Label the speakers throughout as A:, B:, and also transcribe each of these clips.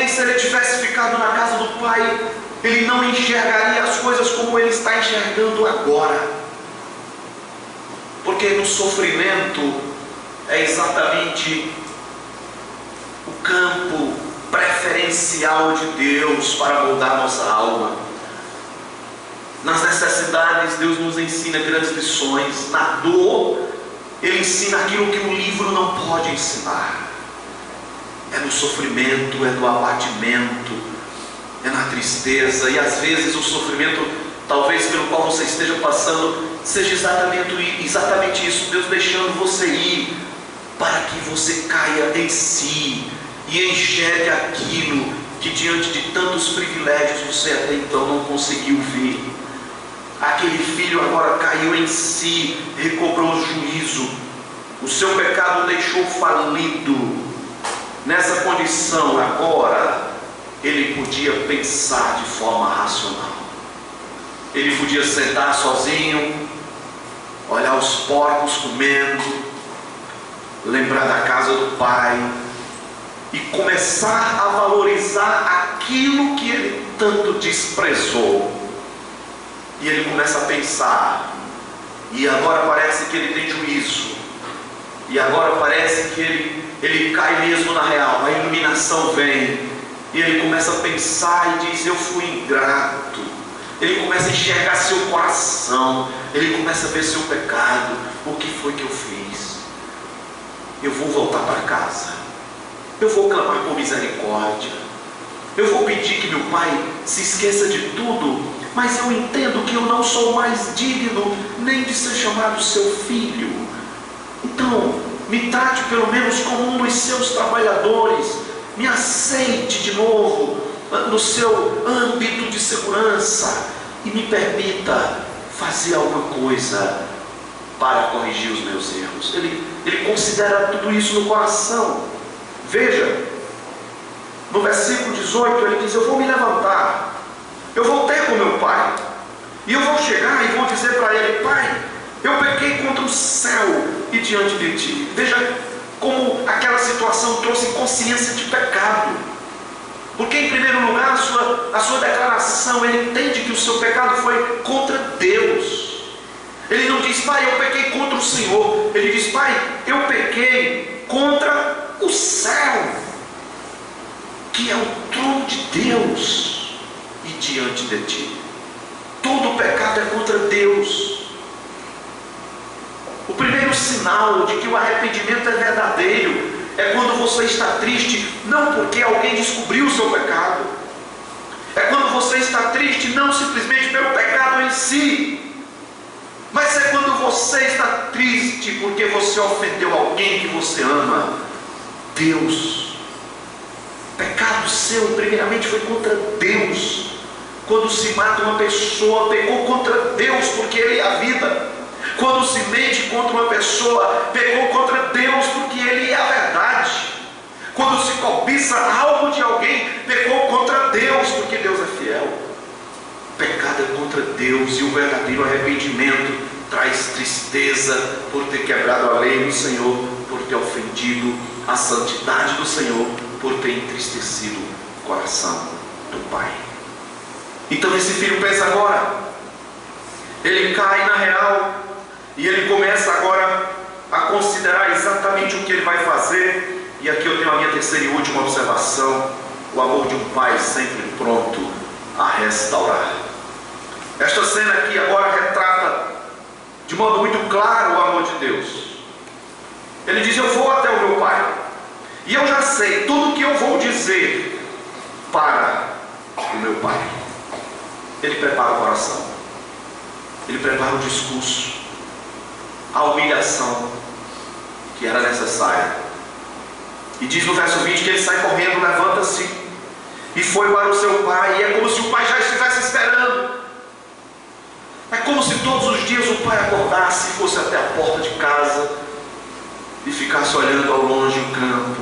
A: Talvez se ele tivesse ficado na casa do pai, ele não enxergaria as coisas como ele está enxergando agora. Porque no sofrimento é exatamente o campo preferencial de Deus para moldar nossa alma. Nas necessidades, Deus nos ensina grandes lições. Na dor, Ele ensina aquilo que o livro não pode ensinar. É no sofrimento, é no abatimento, é na tristeza. E às vezes o sofrimento, talvez pelo qual você esteja passando, seja exatamente isso. Deus deixando você ir para que você caia em si e enxergue aquilo que diante de tantos privilégios você até então não conseguiu ver. Aquele filho agora caiu em si, recobrou o juízo, o seu pecado o deixou falido. Nessa condição agora ele podia pensar de forma racional. Ele podia sentar sozinho, olhar os porcos comendo, lembrar da casa do pai e começar a valorizar aquilo que ele tanto desprezou. E ele começa a pensar, e agora parece que ele tem juízo, e agora parece que ele cai mesmo na real, a iluminação vem, e ele começa a pensar e diz: eu fui ingrato. Ele começa a enxergar seu coração, ele começa a ver seu pecado. O que foi que eu fiz? Eu vou voltar para casa, eu vou clamar por misericórdia, eu vou pedir que meu pai se esqueça de tudo, mas eu entendo que eu não sou mais digno nem de ser chamado seu filho. Então, me trate pelo menos como um dos seus trabalhadores, me aceite de novo no seu âmbito de segurança e me permita fazer alguma coisa para corrigir os meus erros. Ele considera tudo isso no coração. Veja, no versículo 18 ele diz: eu vou me levantar, eu vou ter com meu pai, e eu vou chegar e vou dizer para ele: pai, eu pequei contra o céu e diante de ti. Veja como aquela situação trouxe consciência de pecado. Porque em primeiro lugar a sua declaração, ele entende que o seu pecado foi contra Deus. Ele não diz: pai, eu pequei contra o Senhor. Ele diz: pai, eu pequei contra o céu, que é o trono de Deus, e diante de ti. Todo pecado é contra Deus. O primeiro sinal de que o arrependimento é verdadeiro é quando você está triste, não porque alguém descobriu o seu pecado. É quando você está triste, não simplesmente pelo pecado em si, mas é quando você está triste porque você ofendeu alguém que você ama, Deus. Pecado seu, primeiramente, foi contra Deus. Quando se mata uma pessoa, pecou contra Deus, porque Ele é a vida. Quando se mente contra uma pessoa, pecou contra Deus, porque Ele é a verdade. Quando se cobiça algo de alguém, pecou contra Deus, porque Deus é fiel. Pecado é contra Deus, e o verdadeiro arrependimento traz tristeza por ter quebrado a lei do Senhor, por ter ofendido a santidade do Senhor, por ter entristecido o coração do Pai. Então esse filho pensa agora, ele cai na real, e ele começa agora a considerar exatamente o que ele vai fazer. E aqui eu tenho a minha terceira e última observação: o amor de um pai sempre pronto a restaurar. Esta cena aqui agora retrata de modo muito claro o amor de Deus. Ele diz: eu vou até o meu pai, e eu já sei tudo o que eu vou dizer para o meu pai. Ele prepara o coração, ele prepara o discurso, a humilhação que era necessária. E diz no verso 20 que ele sai correndo, levanta-se e foi para o seu pai, e é como se o pai já estivesse esperando. É como se todos os dias o pai acordasse e fosse até a porta de casa e ficasse olhando ao longe o campo,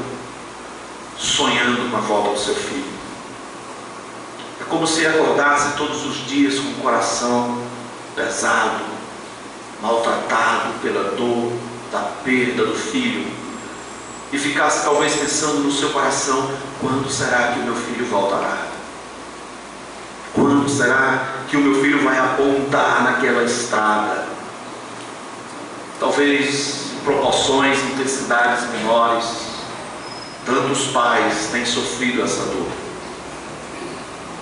A: sonhando com a volta do seu filho. É como se acordasse todos os dias com o coração pesado, maltratado pela dor da perda do filho, e ficasse talvez pensando no seu coração: quando será que o meu filho voltará? Quando será que o meu filho vai apontar naquela estrada? Talvez em proporções, intensidades menores, tantos pais têm sofrido essa dor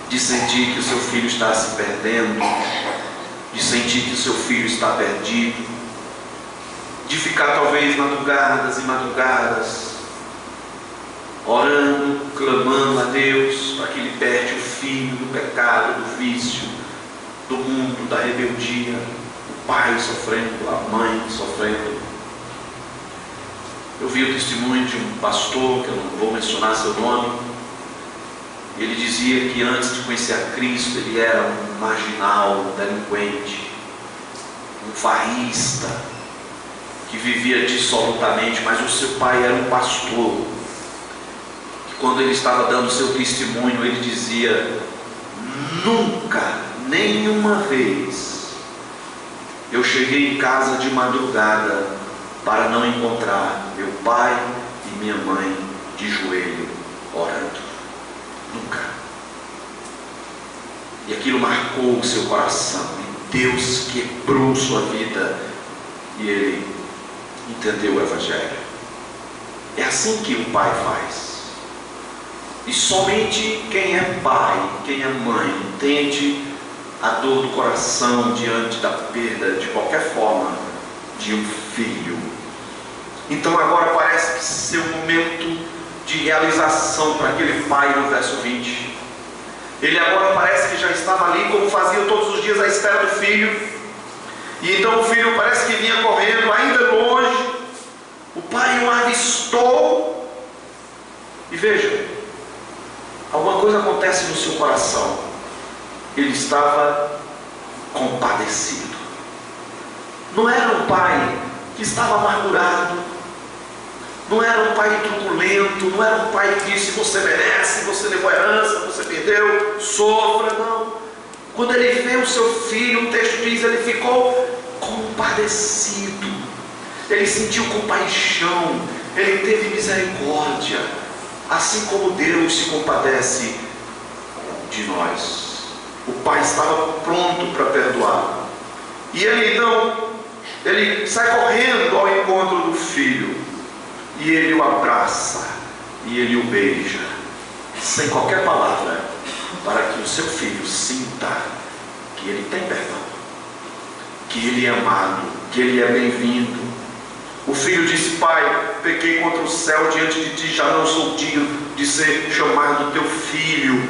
A: de sentir que o seu filho está se perdendo, de sentir que o seu filho está perdido, de ficar talvez madrugadas e madrugadas orando, clamando a Deus para que liberte o filho do pecado, do vício, do mundo, da rebeldia, o pai sofrendo, a mãe sofrendo. Eu vi o testemunho de um pastor, que eu não vou mencionar seu nome. Ele dizia que antes de conhecer a Cristo ele era um marginal, um delinquente, um farrista, que vivia dissolutamente, mas o seu pai era um pastor, que quando ele estava dando seu testemunho, ele dizia: nunca, nenhuma vez, eu cheguei em casa de madrugada para não encontrar meu pai e minha mãe de joelho orando. Nunca. E aquilo marcou o seu coração, e Deus quebrou sua vida, e ele entendeu o Evangelho. É assim que o pai faz. E somente quem é pai, quem é mãe, entende a dor do coração diante da perda, de qualquer forma, de um filho. Então agora parece que seu momento de realização para aquele pai no verso 20. Ele agora parece que já estava ali, como fazia todos os dias, à espera do filho. E então o filho parece que vinha correndo, ainda longe. O pai o avistou. E veja, alguma coisa acontece no seu coração. Ele estava compadecido. Não era um pai que estava amargurado. Não era um pai truculento, não era um pai que disse: você merece, você levou a herança, você perdeu, sofra. Não. Quando ele vê o seu filho, o texto diz, ele ficou compadecido. Ele sentiu compaixão, ele teve misericórdia, assim como Deus se compadece de nós. O pai estava pronto para perdoar. E ele então, ele sai correndo ao encontro do filho. E ele o abraça, e ele o beija, sem qualquer palavra, para que o seu filho sinta que ele tem perdão, que ele é amado, que ele é bem-vindo. O filho disse: pai, pequei contra o céu diante de ti, já não sou digno de ser chamado teu filho.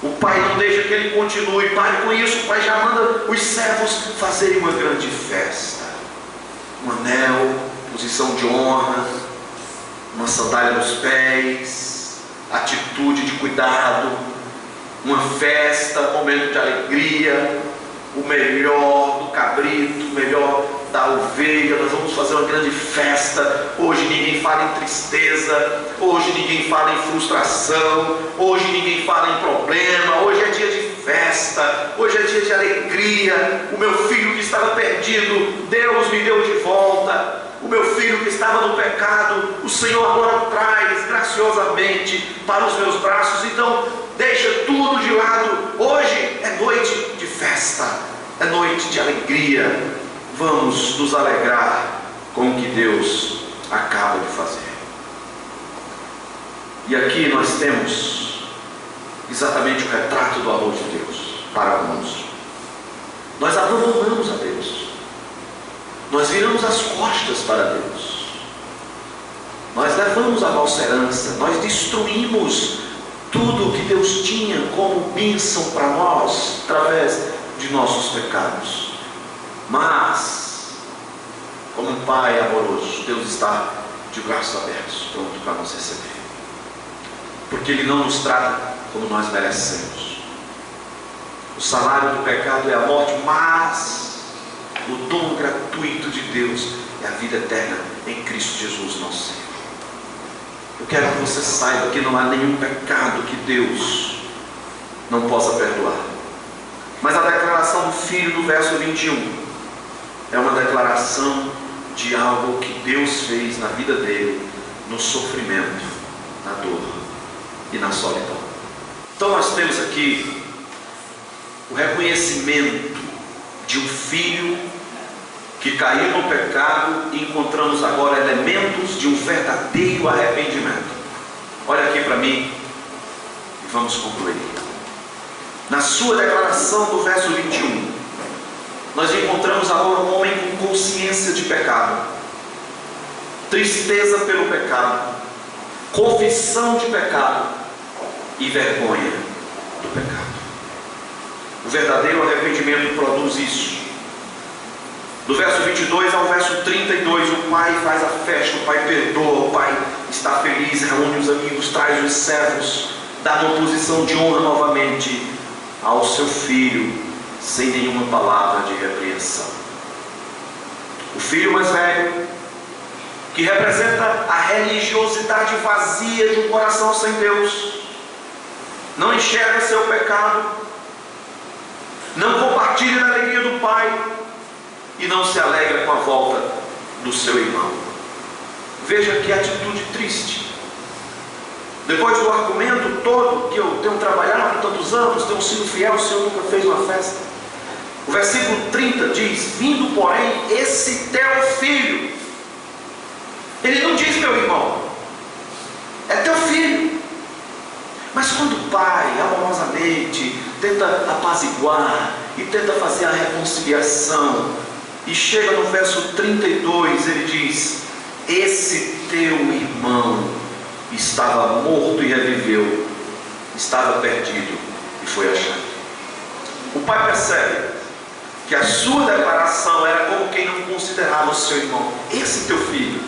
A: O pai não deixa que ele continue. Pare com isso. O pai já manda os servos fazerem uma grande festa, um anel, posição de honra, uma sandália nos pés, atitude de cuidado, uma festa, um momento de alegria, o melhor do cabrito, o melhor da ovelha. Nós vamos fazer uma grande festa. Hoje ninguém fala em tristeza, hoje ninguém fala em frustração, hoje ninguém fala em problema. Hoje é dia de festa, hoje é dia de alegria. O meu filho que estava perdido, Deus me deu de volta. O meu filho que estava no pecado, o Senhor agora traz graciosamente para os meus braços. Então deixa tudo de lado. Hoje é noite de festa, é noite de alegria. Vamos nos alegrar com o que Deus acaba de fazer. E aqui nós temos exatamente o retrato do amor de Deus para conosco. Nós abandonamos a Deus. Nós viramos as costas para Deus. Nós levamos a nossa herança. Nós destruímos tudo o que Deus tinha como bênção para nós, através de nossos pecados. Mas, como um pai amoroso, Deus está de braços abertos, pronto para nos receber. Porque Ele não nos trata como nós merecemos. O salário do pecado é a morte, mas o dom gratuito de Deus é a vida eterna em Cristo Jesus, nosso Senhor. Eu quero que você saiba que não há nenhum pecado que Deus não possa perdoar. Mas a declaração do Filho do verso 21 é uma declaração de algo que Deus fez na vida dele no sofrimento, na dor e na solidão. Então nós temos aqui o reconhecimento de um filho que caiu no pecado, e encontramos agora elementos de um verdadeiro arrependimento. Olha aqui para mim e vamos concluir. Na sua declaração do verso 21, nós encontramos agora um homem com consciência de pecado, tristeza pelo pecado, confissão de pecado e vergonha do pecado. O verdadeiro arrependimento produz isso. Do verso 22 ao verso 32, o pai faz a festa, o pai perdoa, o pai está feliz, reúne os amigos, traz os servos, dá uma posição de honra novamente ao seu filho, sem nenhuma palavra de repreensão. O filho mais velho, que representa a religiosidade vazia de um coração sem Deus, não enxerga seu pecado, não compartilha da alegria do pai e não se alegra com a volta do seu irmão. Veja que atitude triste. Depois do argumento todo que eu tenho trabalhado tantos anos, tenho sido fiel, o Senhor nunca fez uma festa. O versículo 30 diz: vindo porém esse teu filho. Ele não diz meu irmão, é teu filho. Mas quando o pai amorosamente tenta apaziguar e tenta fazer a reconciliação, e chega no verso 32, ele diz: esse teu irmão estava morto e reviveu, estava perdido e foi achado. O pai percebe que a sua declaração era como quem não considerava o seu irmão, esse teu filho.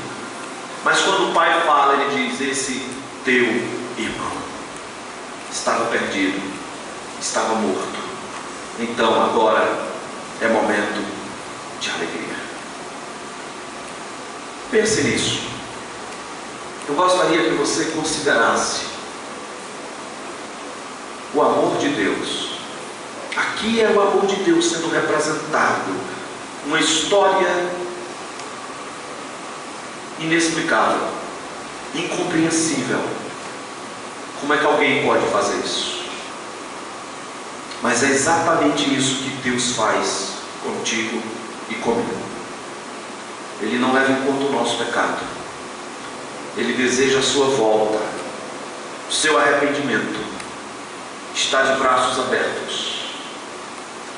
A: Mas quando o pai fala, ele diz: esse teu irmão estava perdido, estava morto. Então agora é momento de alegria. Pense nisso. Eu gostaria que você considerasse o amor de Deus. Aqui é o amor de Deus sendo representado, uma história inexplicável, incompreensível. Como é que alguém pode fazer isso? Mas é exatamente isso que Deus faz contigo e comigo. Ele não leva em conta o nosso pecado. Ele deseja a sua volta, o seu arrependimento. Está de braços abertos.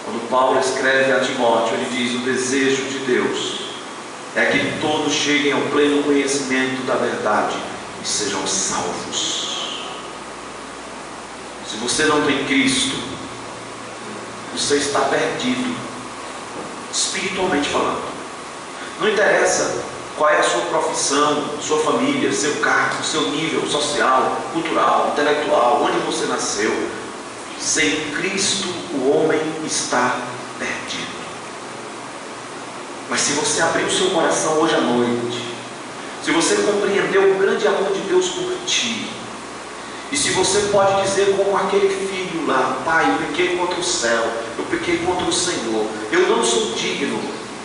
A: Quando Paulo escreve a Timóteo, ele diz: o desejo de Deus é que todos cheguem ao pleno conhecimento da verdade e sejam salvos. Se você não tem Cristo, você está perdido, espiritualmente falando. Não interessa qual é a sua profissão, sua família, seu cargo, seu nível social, cultural, intelectual, onde você nasceu. Sem Cristo, o homem está perdido. Mas se você abrir o seu coração hoje à noite, se você compreendeu o grande amor de Deus por ti, e se você pode dizer como aquele filho lá: pai, eu pequei contra o céu, eu pequei contra o Senhor, eu não sou digno,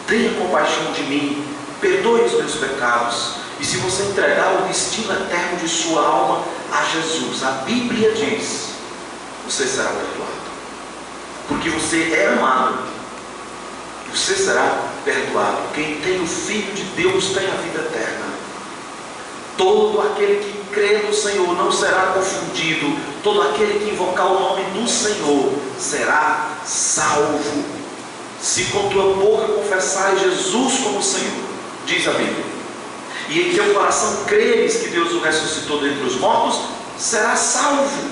A: tenha compaixão de mim, perdoe os meus pecados. E se você entregar o destino eterno de sua alma a Jesus, a Bíblia diz, você será perdoado, porque você é amado, você será perdoado. Quem tem o Filho de Deus tem a vida eterna. Todo aquele que crê no Senhor não será confundido. Todo aquele que invocar o nome do Senhor será salvo. Se com tua boca confessares Jesus como Senhor, diz a Bíblia, e em teu coração creres que Deus o ressuscitou dentre os mortos, será salvo.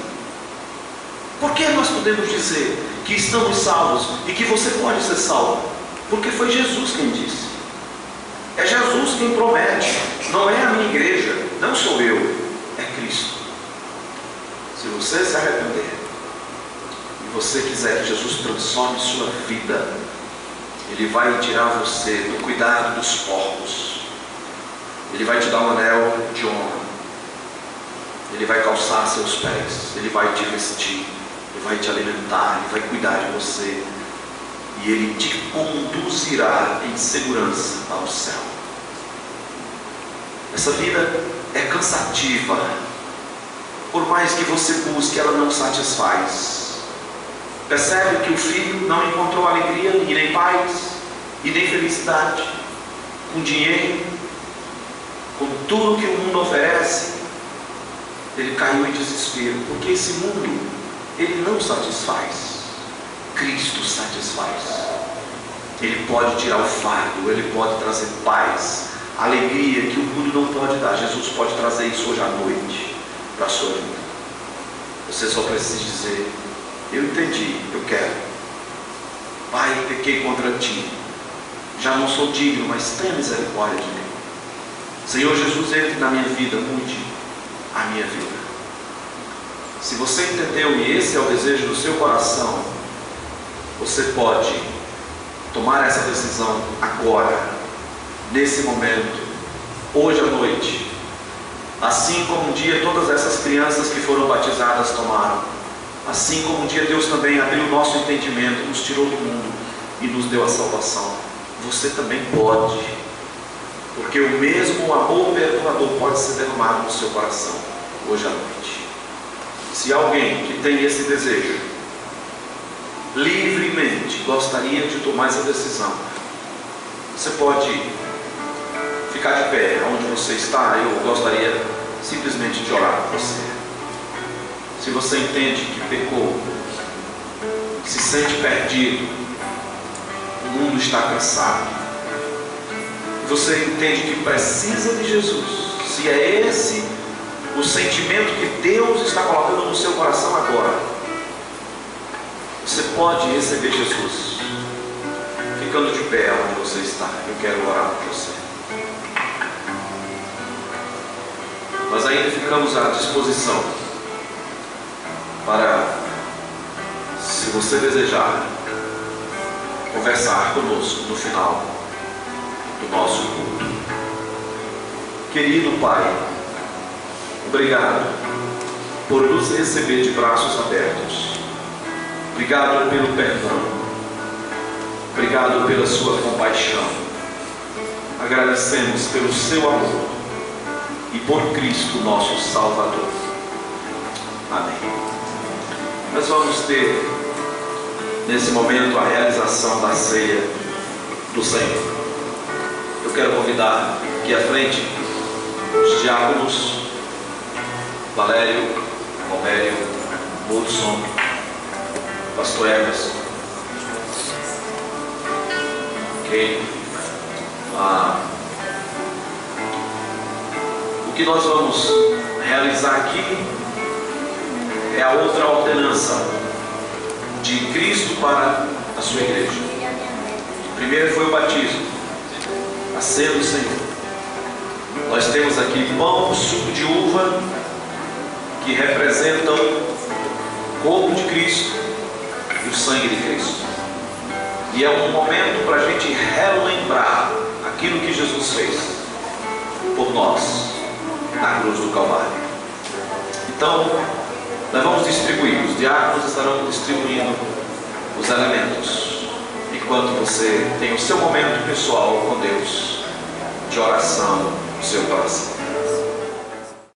A: Por que nós podemos dizer que estamos salvos e que você pode ser salvo? Porque foi Jesus quem disse. É Jesus quem promete. Não é a minha igreja, não sou eu, é Cristo. Se você se arrepender e você quiser que Jesus transforme sua vida, Ele vai tirar você do cuidado dos porcos. Ele vai te dar um anel de honra. Ele vai calçar seus pés. Ele vai te vestir. Ele vai te alimentar. Ele vai cuidar de você. E Ele te conduzirá em segurança ao céu. Essa vida é cansativa. Por mais que você busque, ela não satisfaz. Percebe que o filho não encontrou alegria, e nem paz, e nem felicidade com dinheiro, com tudo que o mundo oferece. Ele caiu em desespero, porque esse mundo, ele não satisfaz. Cristo satisfaz. Ele pode tirar o fardo, ele pode trazer paz, alegria que o mundo não pode dar. Jesus pode trazer isso hoje à noite para a sua vida. Você só precisa dizer: eu entendi, eu quero. Pai, pequei contra ti, já não sou digno, mas tenha misericórdia de mim. Senhor Jesus, entre na minha vida, mude a minha vida. Se você entendeu e esse é o desejo do seu coração, você pode tomar essa decisão agora, nesse momento, hoje à noite. Assim como um dia todas essas crianças que foram batizadas tomaram, assim como um dia Deus também abriu o nosso entendimento, nos tirou do mundo e nos deu a salvação, você também pode, porque o mesmo amor perdoador pode ser derramado no seu coração hoje à noite. Se alguém que tem esse desejo livremente gostaria de tomar essa decisão, você pode ficar de pé onde você está. Eu gostaria simplesmente de orar por você. Se você entende que pecou, se sente perdido, o mundo está cansado, você entende que precisa de Jesus, se é esse o sentimento que Deus está colocando no seu coração agora, você pode receber Jesus ficando de pé onde você está. Eu quero orar por você. Nós ainda ficamos à disposição para, se você desejar, conversar conosco no final do nosso culto. Querido Pai, obrigado por nos receber de braços abertos. Obrigado pelo perdão. Obrigado pela sua compaixão. Agradecemos pelo seu amor e por Cristo nosso Salvador. Amém. Nós vamos ter nesse momento a realização da ceia do Senhor. Eu quero convidar aqui à frente os diáconos Valério, Romério, Hudson, Pastor Everson. Ok? O que nós vamos realizar aqui é a outra ordenança de Cristo para a sua igreja. Primeiro foi o batismo, a ceia do Senhor. Nós temos aqui pão, suco de uva, que representam o corpo de Cristo e o sangue de Cristo. E é um momento para a gente relembrar aquilo que Jesus fez por nós na cruz do Calvário. Então, nós vamos distribuir. Os diáconos estarão distribuindo os elementos, enquanto você tem o seu momento pessoal com Deus, de oração no seu coração.